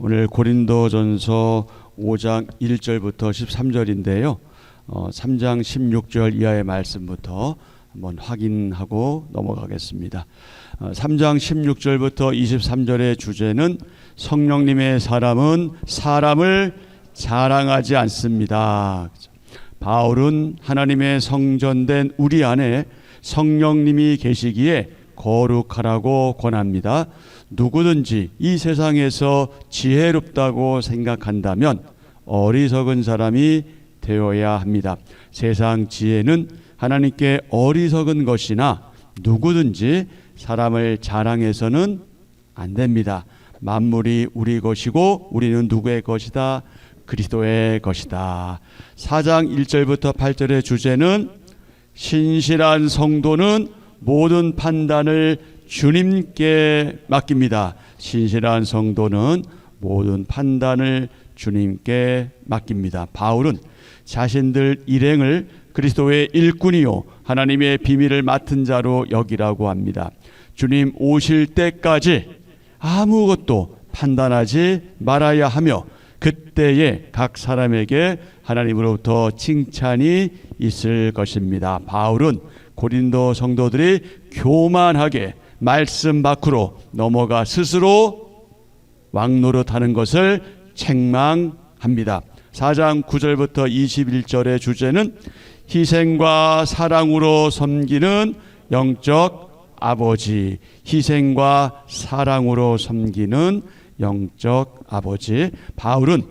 오늘 고린도전서 5장 1절부터 13절인데요. 3장 16절 이하의 말씀부터 한번 확인하고 넘어가겠습니다. 3장 16절부터 23절의 주제는 성령님의 사람은 사람을 자랑하지 않습니다. 바울은 하나님의 성전된 우리 안에 성령님이 계시기에 거룩하라고 권합니다. 누구든지 이 세상에서 지혜롭다고 생각한다면 어리석은 사람이 되어야 합니다. 세상 지혜는 하나님께 어리석은 것이나 누구든지 사람을 자랑해서는 안 됩니다. 만물이 우리 것이고 우리는 누구의 것이다? 그리스도의 것이다. 4장 1절부터 8절의 주제는 신실한 성도는 모든 판단을 주님께 맡깁니다. 신실한 성도는 모든 판단을 주님께 맡깁니다. 바울은 자신들 일행을 그리스도의 일꾼이요 하나님의 비밀을 맡은 자로 여기라고 합니다. 주님 오실 때까지 아무것도 판단하지 말아야 하며 그때에 각 사람에게 하나님으로부터 칭찬이 있을 것입니다. 바울은 고린도 성도들이 교만하게 말씀 밖으로 넘어가 스스로 왕노릇하는 것을 책망합니다. 4장 9절부터 21절의 주제는 희생과 사랑으로 섬기는 영적 아버지. 희생과 사랑으로 섬기는 영적 아버지. 바울은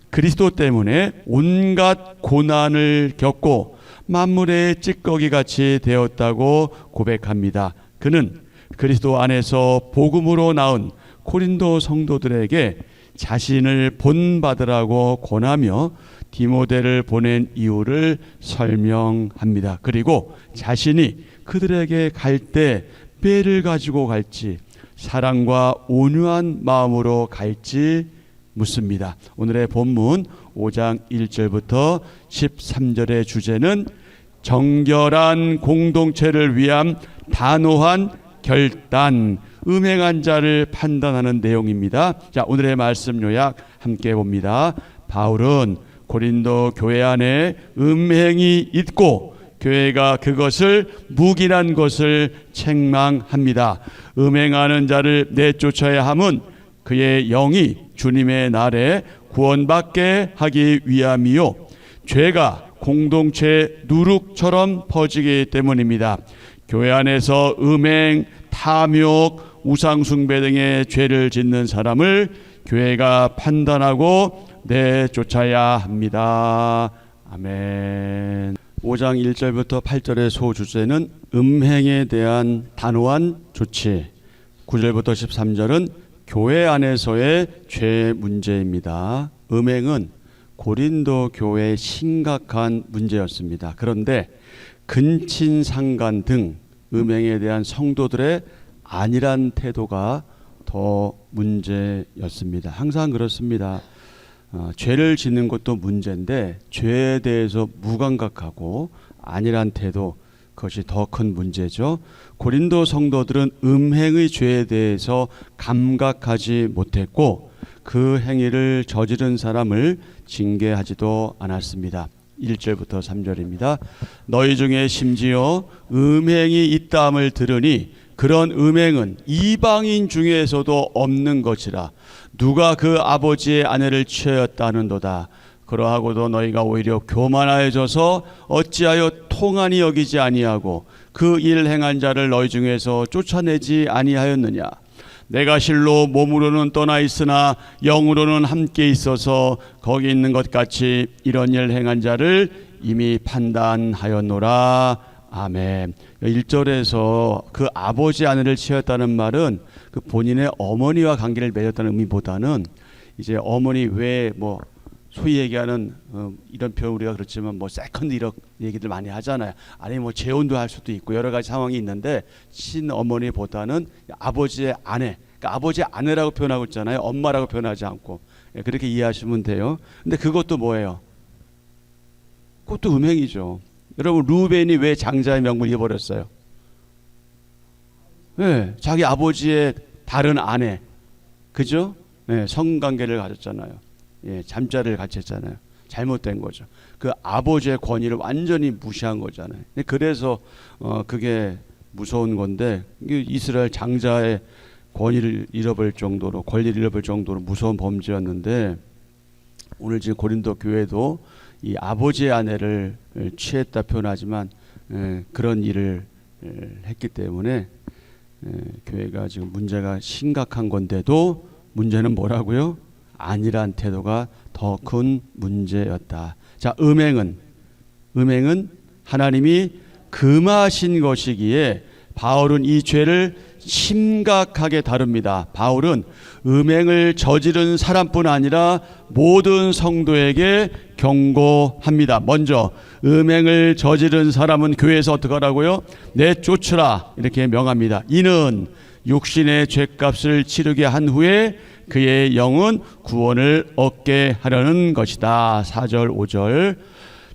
그리스도 때문에 온갖 고난을 겪고 만물의 찌꺼기같이 되었다고 고백합니다. 그는 그리스도 안에서 복음으로 나온 고린도 성도들에게 자신을 본받으라고 권하며 디모데를 보낸 이유를 설명합니다. 그리고 자신이 그들에게 갈 때 배를 가지고 갈지 사랑과 온유한 마음으로 갈지 묻습니다. 오늘의 본문 5장 1절부터 13절의 주제는 정결한 공동체를 위한 단호한 결단, 음행한 자를 판단하는 내용입니다. 자, 오늘의 말씀 요약 함께 봅니다. 바울은 고린도 교회 안에 음행이 있고 교회가 그것을 묵인한 것을 책망합니다. 음행하는 자를 내쫓아야 함은 그의 영이 주님의 날에 구원받게 하기 위함이요 죄가 공동체 누룩처럼 퍼지기 때문입니다. 교회 안에서 음행, 탐욕, 우상숭배 등의 죄를 짓는 사람을 교회가 판단하고 내쫓아야 합니다. 아멘. 5장 1절부터 8절의 소주제는 음행에 대한 단호한 조치. 9절부터 13절은 교회 안에서의 죄 문제입니다. 음행은 고린도 교회의 심각한 문제였습니다. 그런데 근친상간 등 음행에 대한 성도들의 안일한 태도가 더 문제였습니다. 항상 그렇습니다. 죄를 짓는 것도 문제인데 죄에 대해서 무감각하고 안일한 태도, 그것이 더 큰 문제죠. 고린도 성도들은 음행의 죄에 대해서 감각하지 못했고 그 행위를 저지른 사람을 징계하지도 않았습니다. 1절부터 3절입니다. 너희 중에 심지어 음행이 있다함을 들으니 그런 음행은 이방인 중에서도 없는 것이라. 누가 그 아버지의 아내를 취하였다는도다. 그러하고도 너희가 오히려 교만하여져서 어찌하여 통한이 여기지 아니하고 그 일 행한 자를 너희 중에서 쫓아내지 아니하였느냐. 내가 실로 몸으로는 떠나 있으나 영으로는 함께 있어서 거기 있는 것 같이 이런 일 행한 자를 이미 판단하였노라. 아멘. 1절에서 그 아버지 아내를 취했다는 말은 그 본인의 어머니와 관계를 맺었다는 의미보다는 이제 어머니 외에 뭐 소위 얘기하는 이런 표현 우리가 그렇지만 뭐 세컨드 이런 얘기들 많이 하잖아요. 아니 뭐 재혼도 할 수도 있고 여러 가지 상황이 있는데 친어머니보다는 아버지의 아내, 그러니까 아버지의 아내라고 표현하고 있잖아요. 엄마라고 표현하지 않고 그렇게 이해하시면 돼요. 근데 그것도 뭐예요? 그것도 음행이죠. 여러분 루벤이 왜 장자의 명분을 잃어버렸어요? 네, 자기 아버지의 다른 아내, 그죠? 성관계를 가졌잖아요. 잠자리를 같이 했잖아요. 잘못된 거죠. 그 아버지의 권위를 완전히 무시한 거잖아요. 그래서 그게 무서운 건데, 이스라엘 장자의 권위를 잃어버릴 정도로, 권리를 잃어버릴 정도로 무서운 범죄였는데, 오늘 지금 고린도 교회도 이 아버지의 아내를 취했다 표현하지만 그런 일을 했기 때문에 교회가 지금 문제가 심각한 건데도 문제는 뭐라고요? 아니란 태도가 더 큰 문제였다. 자, 음행은 하나님이 금하신 것이기에 바울은 이 죄를 심각하게 다룹니다. 바울은 음행을 저지른 사람뿐 아니라 모든 성도에게 경고합니다. 먼저 음행을 저지른 사람은 교회에서 어떻게 하라고요? 내쫓으라, 이렇게 명합니다. 이는 육신의 죄값을 치르게 한 후에 그의 영은 구원을 얻게 하려는 것이다. 4절 5절.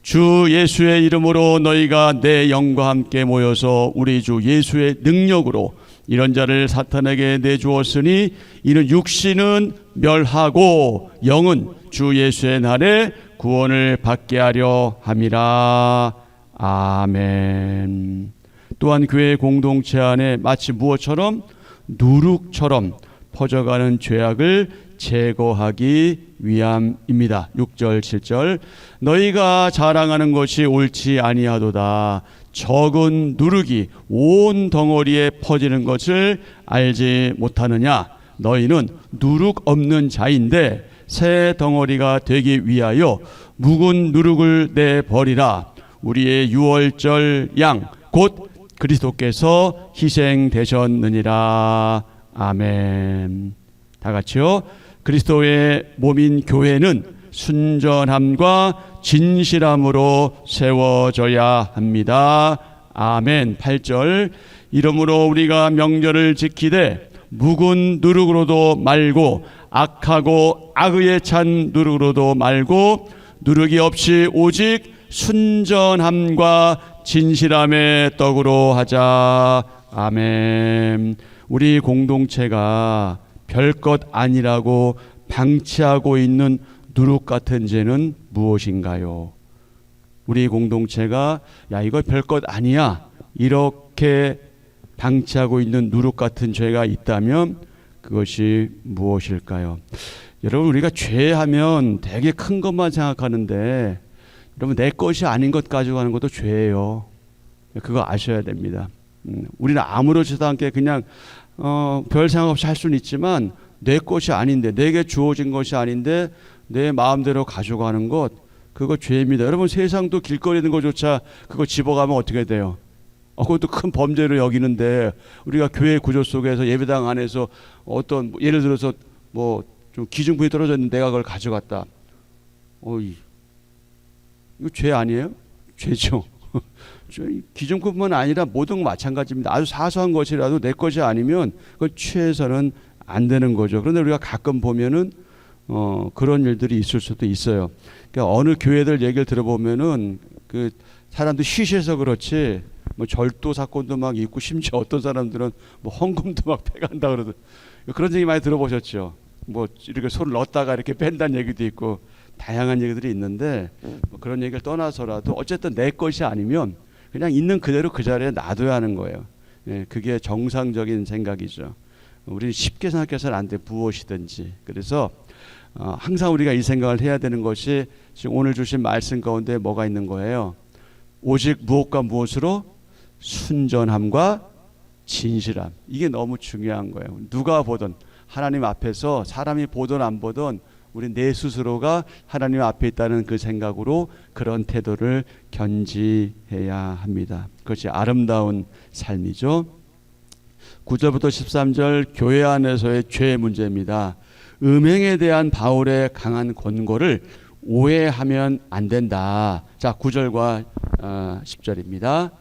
주 예수의 이름으로 너희가 내 영과 함께 모여서 우리 주 예수의 능력으로 이런 자를 사탄에게 내주었으니 이는 육신은 멸하고 영은 주 예수의 날에 구원을 받게 하려 함이라. 아멘. 또한 교회 공동체 안에 마치 무엇처럼? 누룩처럼 퍼져가는 죄악을 제거하기 위함입니다. 6절 7절. 너희가 자랑하는 것이 옳지 아니하도다. 적은 누룩이 온 덩어리에 퍼지는 것을 알지 못하느냐. 너희는 누룩 없는 자인데 새 덩어리가 되기 위하여 묵은 누룩을 내버리라. 우리의 유월절 양 곧 그리스도께서 희생되셨느니라. 아멘. 다 같이요. 그리스도의 몸인 교회는 순전함과 진실함으로 세워져야 합니다. 아멘. 8절. 이러므로 우리가 명절을 지키되 묵은 누룩으로도 말고 악하고 악의에 찬 누룩으로도 말고 누룩이 없이 오직 순전함과 진실함의 떡으로 하자. 아멘. 우리 공동체가 별것 아니라고 방치하고 있는 누룩 같은 죄는 무엇인가요? 우리 공동체가 야 이거 별것 아니야 이렇게 방치하고 있는 누룩 같은 죄가 있다면 그것이 무엇일까요? 여러분, 우리가 죄하면 되게 큰 것만 생각하는데 여러분, 내 것이 아닌 것 가지고 하는 것도 죄예요. 그거 아셔야 됩니다. 우리는 아무렇지도 않게 그냥 별 생각 없이 할 수는 있지만 내 것이 아닌데, 내게 주어진 것이 아닌데 내 마음대로 가져가는 것, 그거 죄입니다. 여러분, 세상도 길거리에 있는 것조차 그거 집어가면 어떻게 돼요? 그것도 큰 범죄로 여기는데, 우리가 교회 구조 속에서 예배당 안에서 어떤 예를 들어서 뭐 좀 기중품이 떨어졌는데 내가 그걸 가져갔다. 이거 죄 아니에요? 죄죠. 기중품뿐만 아니라 모든 거 마찬가지입니다. 아주 사소한 것이라도 내 것이 아니면 그걸 취해서는 안 되는 거죠. 그런데 우리가 가끔 보면은 그런 일들이 있을 수도 있어요. 그러니까 어느 교회들 얘기를 들어보면은 그 사람들 쉬쉬해서 그렇지 뭐 절도 사건도 막 있고, 심지어 어떤 사람들은 뭐 헌금도 막 빼간다 그러더. 그런 얘기 많이 들어보셨죠. 뭐 이렇게 손을 넣었다가 이렇게 뺀다는 얘기도 있고 다양한 얘기들이 있는데, 뭐 그런 얘기를 떠나서라도 어쨌든 내 것이 아니면 그냥 있는 그대로 그 자리에 놔둬야 하는 거예요. 그게 정상적인 생각이죠. 우리는 쉽게 생각해서는 안 돼, 무엇이든지. 그래서 항상 우리가 이 생각을 해야 되는 것이 지금 오늘 주신 말씀 가운데 뭐가 있는 거예요? 오직 무엇과 무엇으로? 순전함과 진실함. 이게 너무 중요한 거예요. 누가 보든, 하나님 앞에서 사람이 보든 안 보든 우리 내 스스로가 하나님 앞에 있다는 그 생각으로 그런 태도를 견지해야 합니다. 그것이 아름다운 삶이죠. 9절부터 13절 교회 안에서의 죄의 문제입니다. 음행에 대한 바울의 강한 권고를 오해하면 안 된다. 자, 9절과 10절입니다.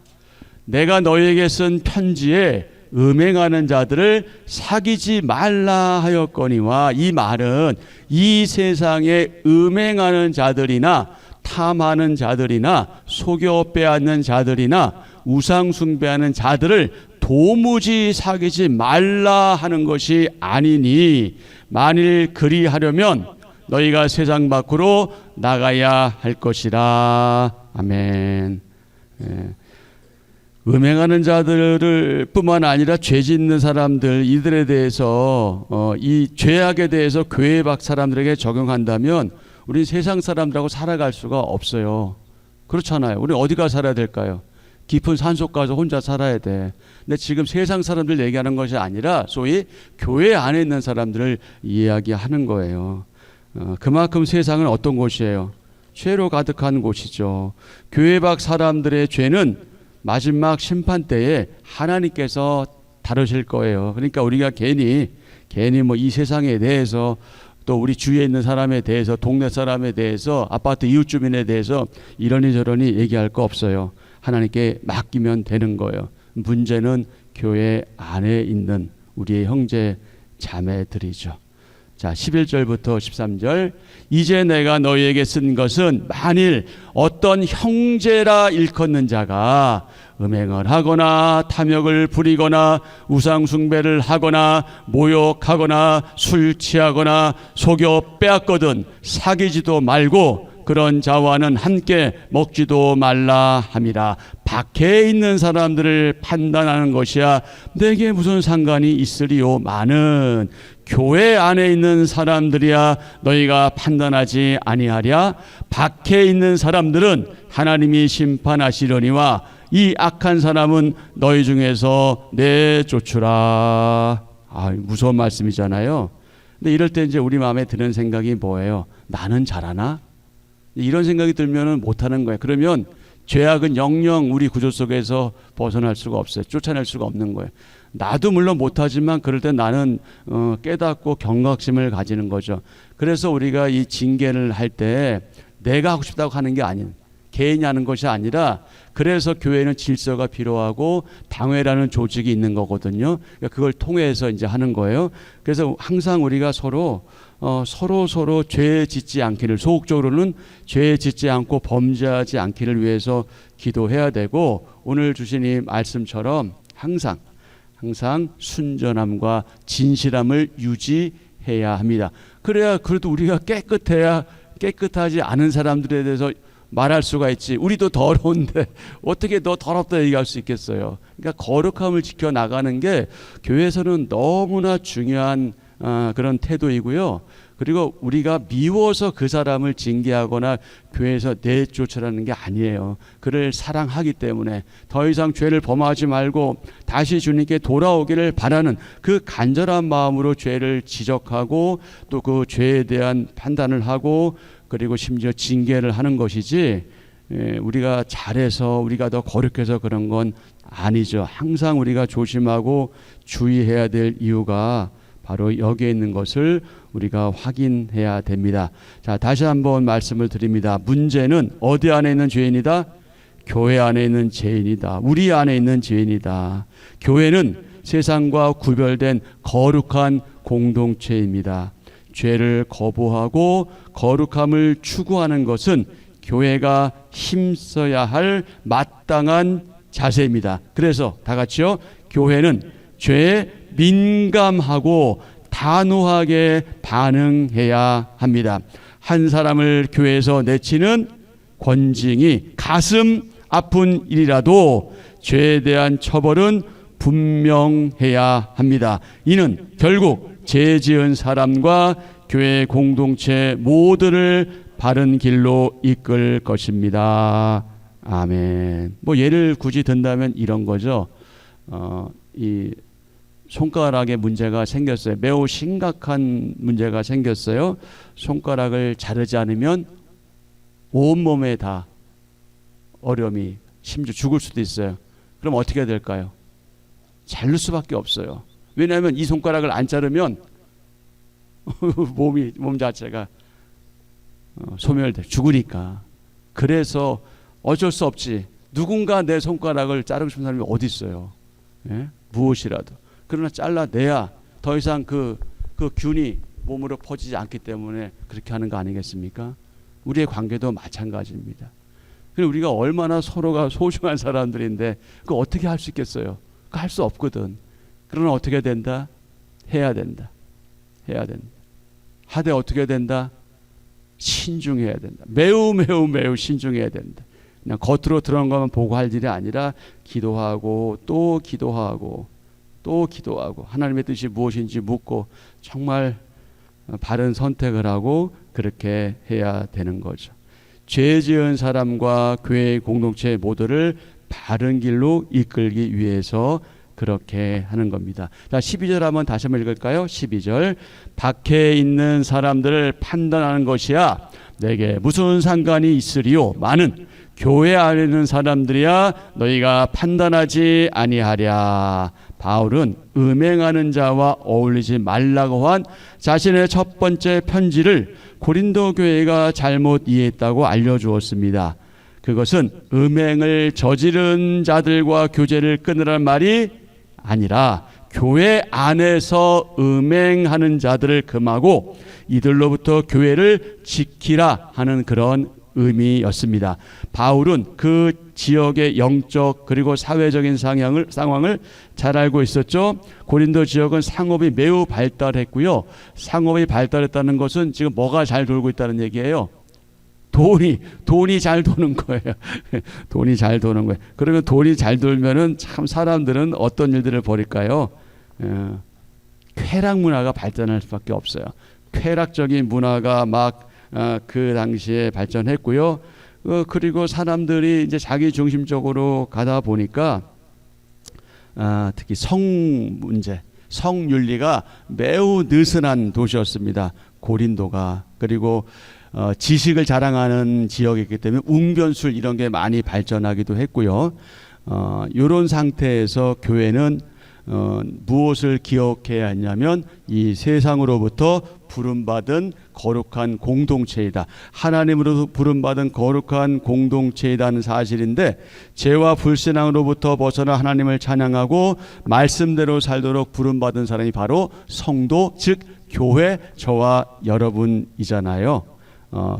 내가 너희에게 쓴 편지에 음행하는 자들을 사귀지 말라 하였거니와, 이 말은 이 세상에 음행하는 자들이나 탐하는 자들이나 속여 빼앗는 자들이나 우상 숭배하는 자들을 도무지 사귀지 말라 하는 것이 아니니 만일 그리하려면 너희가 세상 밖으로 나가야 할 것이라. 아멘. 예. 음행하는 자들을 뿐만 아니라 죄 짓는 사람들, 이들에 대해서 이 죄악에 대해서 교회 밖 사람들에게 적용한다면 우리 세상 사람들하고 살아갈 수가 없어요. 그렇잖아요. 우리 어디 가서 살아야 될까요? 깊은 산속 가서 혼자 살아야 돼. 근데 지금 세상 사람들 얘기하는 것이 아니라 소위 교회 안에 있는 사람들을 이야기하는 거예요. 그만큼 세상은 어떤 곳이에요? 죄로 가득한 곳이죠. 교회 밖 사람들의 죄는 마지막 심판 때에 하나님께서 다루실 거예요. 그러니까 우리가 괜히 뭐 이 세상에 대해서 또 우리 주위에 있는 사람에 대해서, 동네 사람에 대해서, 아파트 이웃 주민에 대해서 이러니 저러니 얘기할 거 없어요. 하나님께 맡기면 되는 거예요. 문제는 교회 안에 있는 우리의 형제 자매들이죠. 자, 11절부터 13절. 이제 내가 너희에게 쓴 것은 만일 어떤 형제라 일컫는 자가 음행을 하거나 탐욕을 부리거나 우상 숭배를 하거나 모욕하거나 술 취하거나 속여 빼앗거든 사귀지도 말고 그런 자와는 함께 먹지도 말라 함이라. 밖에 있는 사람들을 판단하는 것이야 내게 무슨 상관이 있으리요. 많은 교회 안에 있는 사람들이야 너희가 판단하지 아니하랴. 밖에 있는 사람들은 하나님이 심판하시려니와 이 악한 사람은 너희 중에서 내쫓으라. 무서운 말씀이잖아요. 근데 이럴 때 이제 우리 마음에 드는 생각이 뭐예요? 나는 잘하나? 이런 생각이 들면은 못하는 거예요. 그러면 죄악은 영영 우리 구조 속에서 벗어날 수가 없어요. 쫓아낼 수가 없는 거예요. 나도 물론 못하지만 그럴 때 나는 깨닫고 경각심을 가지는 거죠. 그래서 우리가 이 징계를 할 때 내가 하고 싶다고 하는 게 아닌, 개인이 하는 것이 아니라, 그래서 교회는 질서가 필요하고 당회라는 조직이 있는 거거든요. 그러니까 그걸 통해서 이제 하는 거예요. 그래서 항상 우리가 서로 죄 짓지 않기를, 소극적으로는 죄 짓지 않고 범죄하지 않기를 위해서 기도해야 되고, 오늘 주신 이 말씀처럼 항상 순전함과 진실함을 유지해야 합니다. 그래야 그래도 우리가 깨끗하지 않은 사람들에 대해서 말할 수가 있지. 우리도 더러운데 어떻게 너 더럽다 얘기할 수 있겠어요. 그러니까 거룩함을 지켜나가는 게 교회에서는 너무나 중요한 그런 태도이고요. 그리고 우리가 미워서 그 사람을 징계하거나 교회에서 내쫓으라는 게 아니에요. 그를 사랑하기 때문에 더 이상 죄를 범하지 말고 다시 주님께 돌아오기를 바라는 그 간절한 마음으로 죄를 지적하고 또 그 죄에 대한 판단을 하고 그리고 심지어 징계를 하는 것이지, 우리가 잘해서 우리가 더 거룩해서 그런 건 아니죠. 항상 우리가 조심하고 주의해야 될 이유가 바로 여기에 있는 것을 우리가 확인해야 됩니다. 자, 다시 한번 말씀을 드립니다. 문제는 어디 안에 있는 죄인이다? 교회 안에 있는 죄인이다. 우리 안에 있는 죄인이다. 교회는 세상과 구별된 거룩한 공동체입니다. 죄를 거부하고 거룩함을 추구하는 것은 교회가 힘써야 할 마땅한 자세입니다. 그래서 다 같이요. 교회는 죄에 민감하고 단호하게 반응해야 합니다. 한 사람을 교회에서 내치는 권징이 가슴 아픈 일이라도 죄에 대한 처벌은 분명해야 합니다. 이는 결국 죄 지은 사람과 교회 공동체 모두를 바른 길로 이끌 것입니다. 아멘. 뭐 예를 굳이 든다면 이런 거죠. 이 손가락에 문제가 생겼어요. 매우 심각한 문제가 생겼어요. 손가락을 자르지 않으면 온몸에 다 어려움이, 심지어 죽을 수도 있어요. 그럼 어떻게 될까요? 자를 수밖에 없어요. 왜냐하면 이 손가락을 안 자르면 몸 자체가 소멸돼 죽으니까. 그래서 어쩔 수 없지. 누군가 내 손가락을 자르고 싶은 사람이 어디 있어요? 예? 무엇이라도. 그러나 잘라내야 더 이상 그 균이 몸으로 퍼지지 않기 때문에 그렇게 하는 거 아니겠습니까? 우리의 관계도 마찬가지입니다. 그리고 우리가 얼마나 서로가 소중한 사람들인데 그거 어떻게 할 수 있겠어요? 할 수 없거든. 그러나 어떻게 된다? 해야 된다. 해야 된다. 하되 어떻게 된다? 신중해야 된다. 매우 매우 매우 신중해야 된다. 그냥 겉으로 드러난 것만 보고 할 일이 아니라 기도하고 또 기도하고 또 기도하고 하나님의 뜻이 무엇인지 묻고 정말 바른 선택을 하고 그렇게 해야 되는 거죠. 죄 지은 사람과 교회 공동체 모두를 바른 길로 이끌기 위해서 그렇게 하는 겁니다. 자, 12절 한번 다시 한번 읽을까요? 12절. 밖에 있는 사람들을 판단하는 것이야 내게 무슨 상관이 있으리요? 많은 교회 안에 있는 사람들이야 너희가 판단하지 아니하랴. 바울은 음행하는 자와 어울리지 말라고 한 자신의 첫 번째 편지를 고린도 교회가 잘못 이해했다고 알려주었습니다. 그것은 음행을 저지른 자들과 교제를 끊으라는 말이 아니라 교회 안에서 음행하는 자들을 금하고 이들로부터 교회를 지키라 하는 그런 의미였습니다. 바울은 그 지역의 영적 그리고 사회적인 상황을 잘 알고 있었죠. 고린도 지역은 상업이 매우 발달했고요. 상업이 발달했다는 것은 지금 뭐가 잘 돌고 있다는 얘기예요? 돈이 잘 도는 거예요. 돈이 잘 도는 거예요. 그러면 돈이 잘 돌면은 참 사람들은 어떤 일들을 벌일까요? 쾌락 문화가 발전할 수밖에 없어요. 쾌락적인 문화가 막 그 당시에 발전했고요. 그리고 사람들이 이제 자기 중심적으로 가다 보니까 특히 성 문제, 성윤리가 매우 느슨한 도시였습니다. 고린도가. 그리고 지식을 자랑하는 지역이기 때문에 웅변술 이런 게 많이 발전하기도 했고요. 이런 상태에서 교회는 무엇을 기억해야 했냐면 이 세상으로부터 부름받은 거룩한 공동체이다. 하나님으로부터 부름받은 거룩한 공동체이다는 사실인데 죄와 불신앙으로부터 벗어나 하나님을 찬양하고 말씀대로 살도록 부름받은 사람이 바로 성도, 즉 교회, 저와 여러분이잖아요.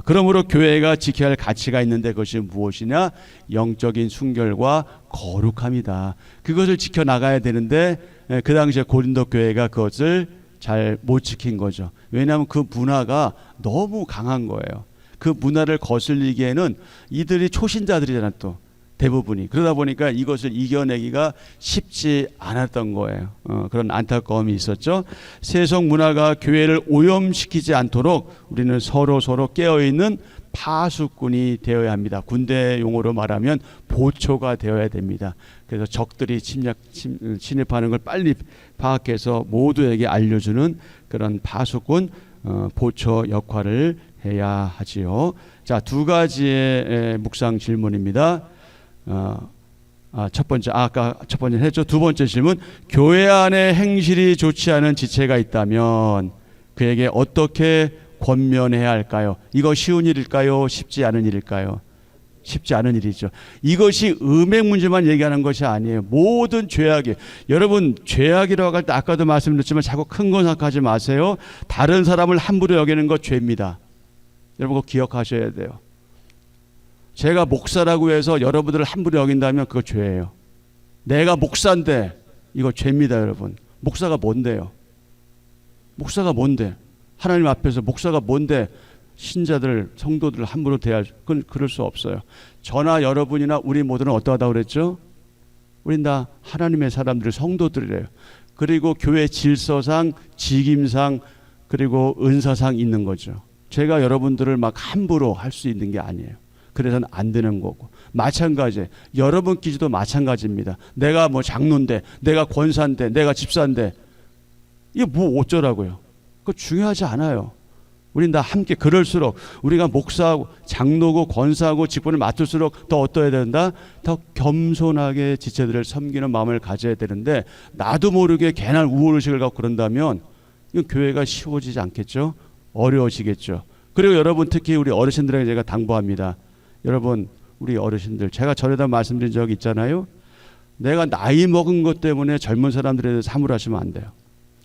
그러므로 교회가 지켜야 할 가치가 있는데 그것이 무엇이냐? 영적인 순결과 거룩함이다. 그것을 지켜나가야 되는데 그 당시에 고린도 교회가 그것을 잘 못 지킨 거죠. 왜냐하면 그 문화가 너무 강한 거예요. 그 문화를 거슬리기에는 이들이 초신자들이잖아 또 대부분이. 그러다 보니까 이것을 이겨내기가 쉽지 않았던 거예요. 그런 안타까움이 있었죠. 세속 문화가 교회를 오염시키지 않도록 우리는 서로 깨어있는 파수꾼이 되어야 합니다. 군대 용어로 말하면 보초가 되어야 됩니다. 그래서 적들이 침입하는 걸 빨리 파악해서 모두에게 알려주는 그런 파수꾼, 보초 역할을 해야 하지요. 자, 두 가지의 묵상 질문입니다. 첫 번째, 아까 첫 번째 했죠. 두 번째 질문, 교회 안에 행실이 좋지 않은 지체가 있다면 그에게 어떻게 권면해야 할까요? 이거 쉬운 일일까요? 쉽지 않은 일일까요? 쉽지 않은 일이죠. 이것이 음행 문제만 얘기하는 것이 아니에요. 모든 죄악이, 여러분 죄악이라고 할 때 아까도 말씀드렸지만 자꾸 큰 건 생각하지 마세요. 다른 사람을 함부로 여기는 것 죄입니다. 여러분 그거 기억하셔야 돼요. 제가 목사라고 해서 여러분들을 함부로 여긴다면 그거 죄예요. 내가 목사인데 이거 죄입니다. 여러분 목사가 뭔데요? 목사가 뭔데? 하나님 앞에서 목사가 뭔데 신자들 성도들을 함부로 대할, 그럴 수 없어요. 저나 여러분이나 우리 모두는 어떠하다고 그랬죠? 우린 다 하나님의 사람들, 성도들이래요. 그리고 교회 질서상, 직임상, 그리고 은사상 있는 거죠. 제가 여러분들을 막 함부로 할 수 있는 게 아니에요. 그래서는 안 되는 거고. 마찬가지, 여러분 기지도 마찬가지입니다. 내가 뭐 장로인데, 내가 권사인데, 내가 집사인데 이게 뭐 어쩌라고요? 그거 중요하지 않아요. 우린 다 함께, 그럴수록 우리가 목사하고 장로고 권사하고 직분을 맡을수록 더 어떠해야 된다? 더 겸손하게 지체들을 섬기는 마음을 가져야 되는데 나도 모르게 괜한 우월의식을 갖고 그런다면 이건 교회가 쉬워지지 않겠죠? 어려워지겠죠. 그리고 여러분 특히 우리 어르신들에게 제가 당부합니다. 여러분 우리 어르신들, 제가 전에다 말씀드린 적이 있잖아요. 내가 나이 먹은 것 때문에 젊은 사람들에 대해서 사물하시면 안 돼요.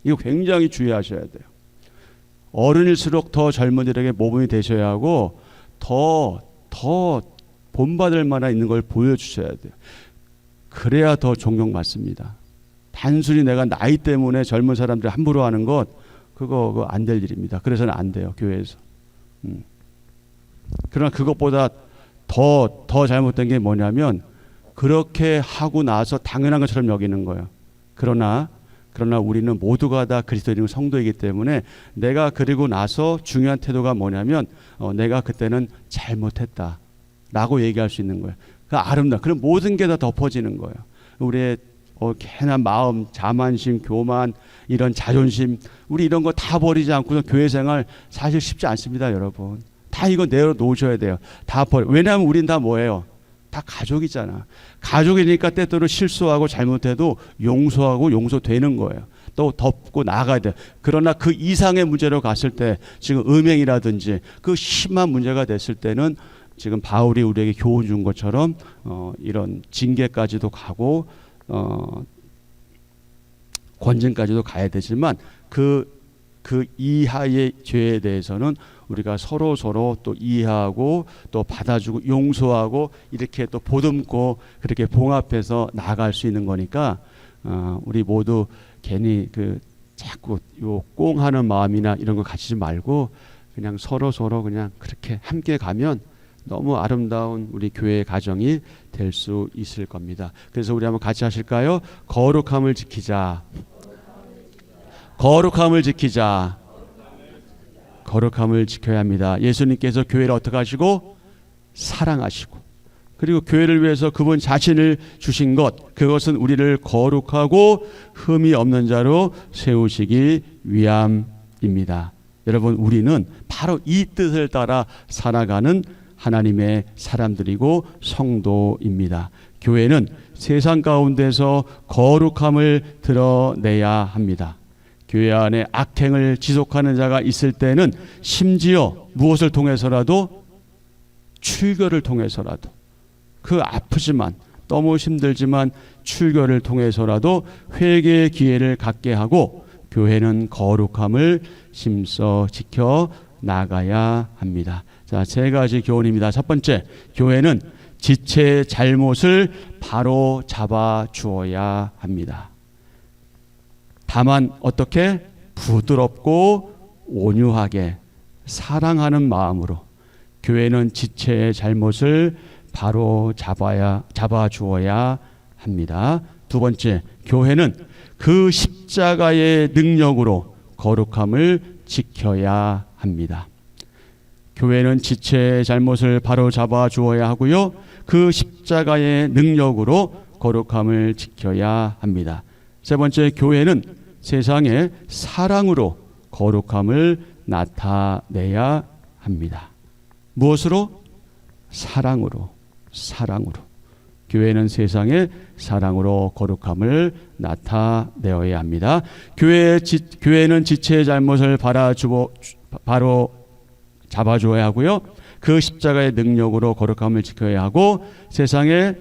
이거 굉장히 주의하셔야 돼요. 어른일수록 더 젊은이들에게 모범이 되셔야 하고 더 본받을 만한 있는 걸 보여주셔야 돼요. 그래야 더 존경받습니다. 단순히 내가 나이 때문에 젊은 사람들이 함부로 하는 것, 그거 안 될 일입니다. 그래서는 안 돼요, 교회에서. 그러나 그것보다 더 잘못된 게 뭐냐면 그렇게 하고 나서 당연한 것처럼 여기는 거예요. 그러나 우리는 모두가 다 그리스도인 성도이기 때문에 내가 그리고 나서 중요한 태도가 뭐냐면 내가 그때는 잘못했다 라고 얘기할 수 있는 거예요. 그 아름다워. 그럼 모든 게 다 덮어지는 거예요. 우리의 괜한 마음, 자만심, 교만, 이런 자존심, 우리 이런 거 다 버리지 않고서 교회 생활 사실 쉽지 않습니다, 여러분. 다 이거 내려놓으셔야 돼요. 다 버려. 왜냐하면 우린 다 뭐예요? 다 가족이잖아. 가족이니까 때때로 실수하고 잘못해도 용서하고 용서되는 거예요. 또 덮고 나가야 돼요. 그러나 그 이상의 문제로 갔을 때, 지금 음행이라든지 그 심한 문제가 됐을 때는 지금 바울이 우리에게 교훈 준 것처럼 이런 징계까지도 가고 권징까지도 가야 되지만 그 이하의 죄에 대해서는 우리가 서로 또 이해하고 또 받아주고 용서하고 이렇게 또 보듬고 그렇게 봉합해서 나아갈 수 있는 거니까 우리 모두 괜히 자꾸 요 꽁하는 마음이나 이런 거 가지지 말고 그냥 서로 그냥 그렇게 함께 가면 너무 아름다운 우리 교회의 가정이 될 수 있을 겁니다. 그래서 우리 한번 같이 하실까요? 거룩함을 지키자. 거룩함을 지키자. 거룩함을 지켜야 합니다. 예수님께서 교회를 어떻게 하시고? 사랑하시고, 그리고 교회를 위해서 그분 자신을 주신 것, 그것은 우리를 거룩하고 흠이 없는 자로 세우시기 위함입니다. 여러분, 우리는 바로 이 뜻을 따라 살아가는 하나님의 사람들이고 성도입니다. 교회는 세상 가운데서 거룩함을 드러내야 합니다. 교회 안에 악행을 지속하는 자가 있을 때는 심지어 무엇을 통해서라도, 출교를 통해서라도, 그 아프지만 너무 힘들지만 출교를 통해서라도 회개의 기회를 갖게 하고 교회는 거룩함을 심써 지켜 나가야 합니다. 자, 세 가지 교훈입니다. 첫 번째, 교회는 지체의 잘못을 바로 잡아 주어야 합니다. 다만 어떻게? 부드럽고 온유하게 사랑하는 마음으로 교회는 지체의 잘못을 바로 잡아 주어야 합니다. 두 번째, 교회는 그 십자가의 능력으로 거룩함을 지켜야 합니다. 교회는 지체의 잘못을 바로 잡아 주어야 하고요, 그 십자가의 능력으로 거룩함을 지켜야 합니다. 세 번째, 교회는 세상에 사랑으로 거룩함을 나타내야 합니다. 무엇으로? 사랑으로. 교회는 세상에 사랑으로 거룩함을 나타내어야 합니다. 교회는 지체의 잘못을 바로 잡아줘야 하고요, 그 십자가의 능력으로 거룩함을 지켜야 하고 세상의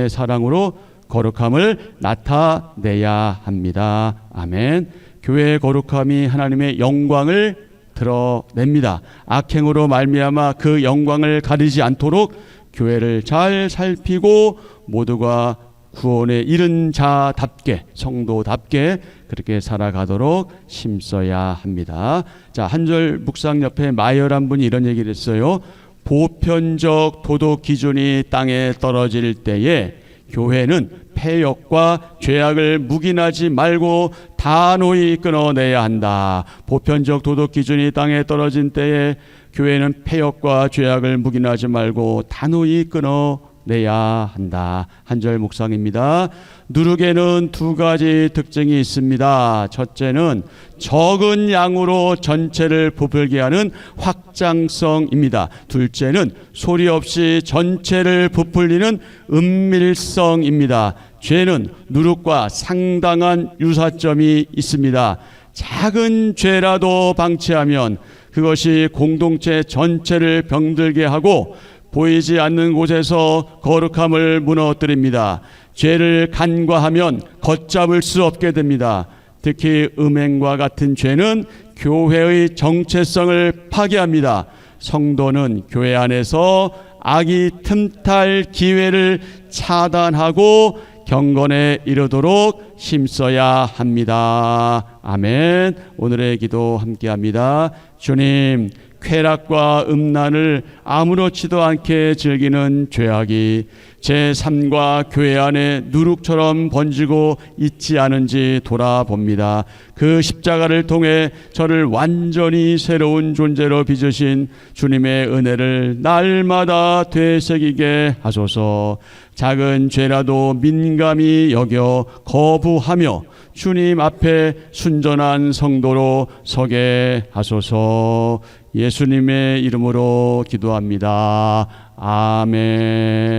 사랑으로 거룩함을 나타내야 합니다. 아멘. 교회의 거룩함이 하나님의 영광을 드러냅니다. 악행으로 말미암아 그 영광을 가리지 않도록 교회를 잘 살피고 모두가 구원에 이른 자답게, 성도답게 그렇게 살아가도록 힘써야 합니다. 자, 한절 묵상 옆에 마이어란 분이 이런 얘기를 했어요. 보편적 도덕 기준이 땅에 떨어질 때에 교회는 폐역과 죄악을 묵인하지 말고 단호히 끊어내야 한다. 보편적 도덕 기준이 땅에 떨어진 때에 교회는 폐역과 죄악을 묵인하지 말고 단호히 끊어내야 한다. 한절 묵상입니다. 누룩에는 두 가지 특징이 있습니다. 첫째는 적은 양으로 전체를 부풀게 하는 확장성입니다. 둘째는 소리 없이 전체를 부풀리는 은밀성입니다. 죄는 누룩과 상당한 유사점이 있습니다. 작은 죄라도 방치하면 그것이 공동체 전체를 병들게 하고 보이지 않는 곳에서 거룩함을 무너뜨립니다. 죄를 간과하면 걷잡을 수 없게 됩니다. 특히 음행과 같은 죄는 교회의 정체성을 파괴합니다. 성도는 교회 안에서 악이 틈탈 기회를 차단하고 경건에 이르도록 힘써야 합니다. 아멘. 오늘의 기도 함께합니다. 주님, 쾌락과 음란을 아무렇지도 않게 즐기는 죄악이 제 삶과 교회 안에 누룩처럼 번지고 있지 않은지 돌아봅니다. 그 십자가를 통해 저를 완전히 새로운 존재로 빚으신 주님의 은혜를 날마다 되새기게 하소서. 작은 죄라도 민감히 여겨 거부하며 주님 앞에 순전한 성도로 서게 하소서. 예수님의 이름으로 기도합니다. 아멘.